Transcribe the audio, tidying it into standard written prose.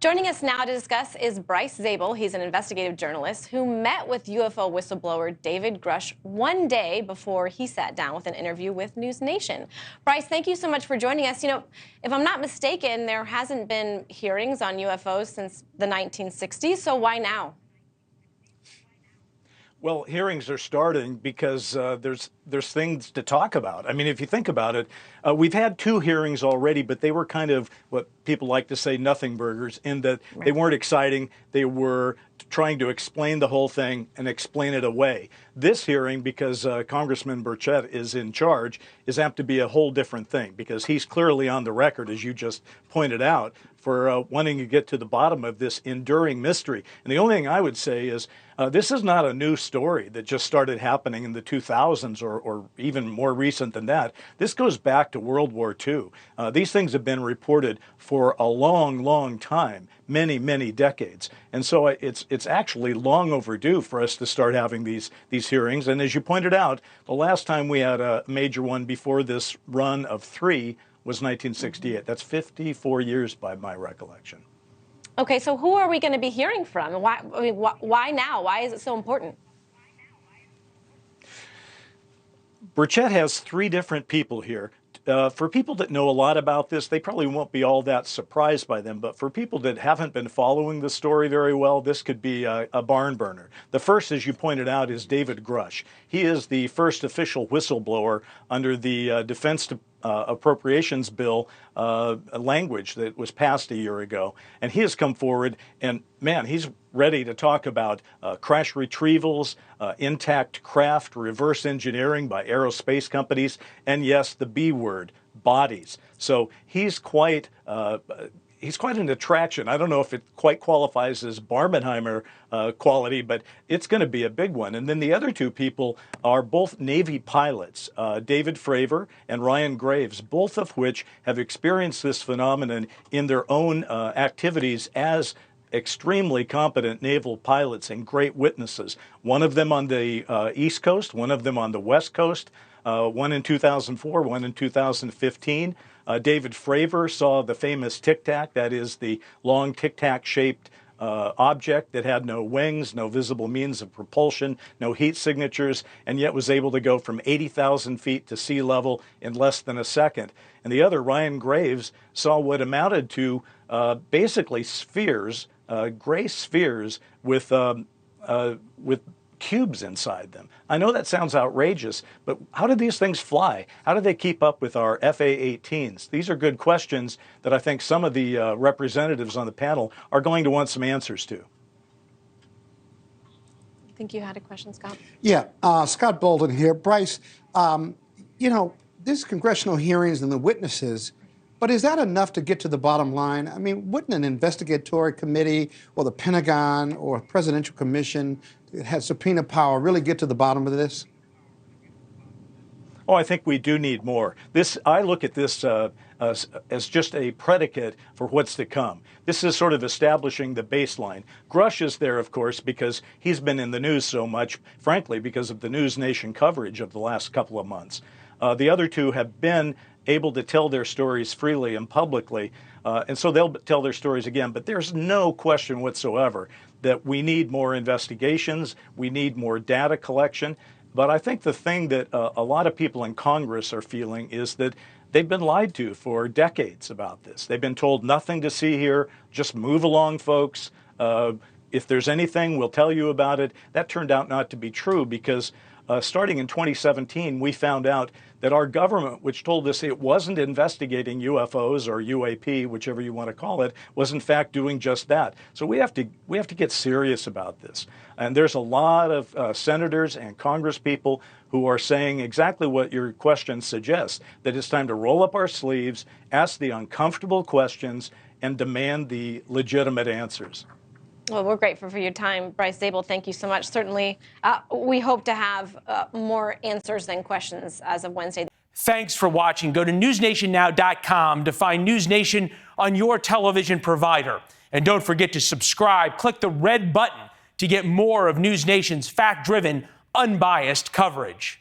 Joining us now to discuss is Bryce Zabel. He's an investigative journalist who met with UFO whistleblower David Grush one day before he sat down with an interview with NewsNation. Bryce, thank you so much for joining us. You know, if I'm not mistaken, there hasn't been hearings on UFOs since the 1960s, so why now? Well, hearings are starting because there's things to talk about. I mean, if you think about it, we've had 2 hearings already, but they were kind of what people like to say nothing burgers, in that they weren't exciting. They were trying to explain the whole thing and explain it away. This hearing, because Congressman Burchett is in charge, is apt to be a whole different thing, because he's clearly on the record, as you just pointed out, for wanting to get to the bottom of this enduring mystery. And the only thing I would say is this is not a new story that just started happening in the 2000s or even more recent than that. This goes back to World War II. These things have been reported for a long, long time, many, many decades. And so it's actually long overdue for us to start having these hearings. And as you pointed out, the last time we had a major one before this run of 3 was 1968. That's 54 years by my recollection. Okay, so who are we going to be hearing from? Why now? Why is it so important? Burchett has 3 different people here. For people that know a lot about this, they probably won't be all that surprised by them. But for people that haven't been following the story very well, this could be a barn burner. The first, as you pointed out, is David Grush. He is the first official whistleblower under the Defense Appropriations Bill language that was passed a year ago. And he has come forward, and man, he's ready to talk about crash retrievals, intact craft, reverse engineering by aerospace companies, and yes, the B word, bodies. So he's quite an attraction. I don't know if it quite qualifies as Barbenheimer quality, but it's going to be a big one. And then the other 2 people are both Navy pilots, David Fravor and Ryan Graves, both of which have experienced this phenomenon in their own activities as extremely competent naval pilots and great witnesses. One of them on the East Coast, one of them on the West Coast, one in 2004, one in 2015. David Fravor saw the famous Tic Tac, that is the long Tic Tac shaped object that had no wings, no visible means of propulsion, no heat signatures, and yet was able to go from 80,000 feet to sea level in less than a second. And the other, Ryan Graves, saw what amounted to basically spheres, gray spheres with cubes inside them. I know that sounds outrageous, but how do these things fly? How do they keep up with our FA-18s? These are good questions that I think some of the representatives on the panel are going to want some answers to. I think you had a question, Scott. Yeah, Scott Bolden here. Bryce, you know, these congressional hearings and the witnesses, but is that enough to get to the bottom line? I mean, wouldn't an investigatory committee or the Pentagon or a presidential commission that has subpoena power really get to the bottom of this? Oh, I think we do need more. I look at this as just a predicate for what's to come. This is sort of establishing the baseline. Grush is there, of course, because he's been in the news so much, frankly, because of the NewsNation coverage of the last couple of months. The other 2 have been able to tell their stories freely and publicly, and so they'll tell their stories again. But there's no question whatsoever that we need more investigations, we need more data collection. But I think the thing that a lot of people in Congress are feeling is that they've been lied to for decades about this. They've been told nothing to see here, just move along, folks. If there's anything, we'll tell you about it. That turned out not to be true, because starting in 2017, we found out that our government, which told us it wasn't investigating UFOs or UAP, whichever you want to call it, was in fact doing just that. So we have to get serious about this. And there's a lot of senators and Congress people who are saying exactly what your question suggests, that it's time to roll up our sleeves, ask the uncomfortable questions, and demand the legitimate answers. Well, we're grateful for your time, Bryce Zabel. Thank you so much. Certainly, we hope to have more answers than questions as of Wednesday. Thanks for watching. Go to newsnationnow.com to find NewsNation on your television provider. And don't forget to subscribe. Click the red button to get more of NewsNation's fact-driven, unbiased coverage.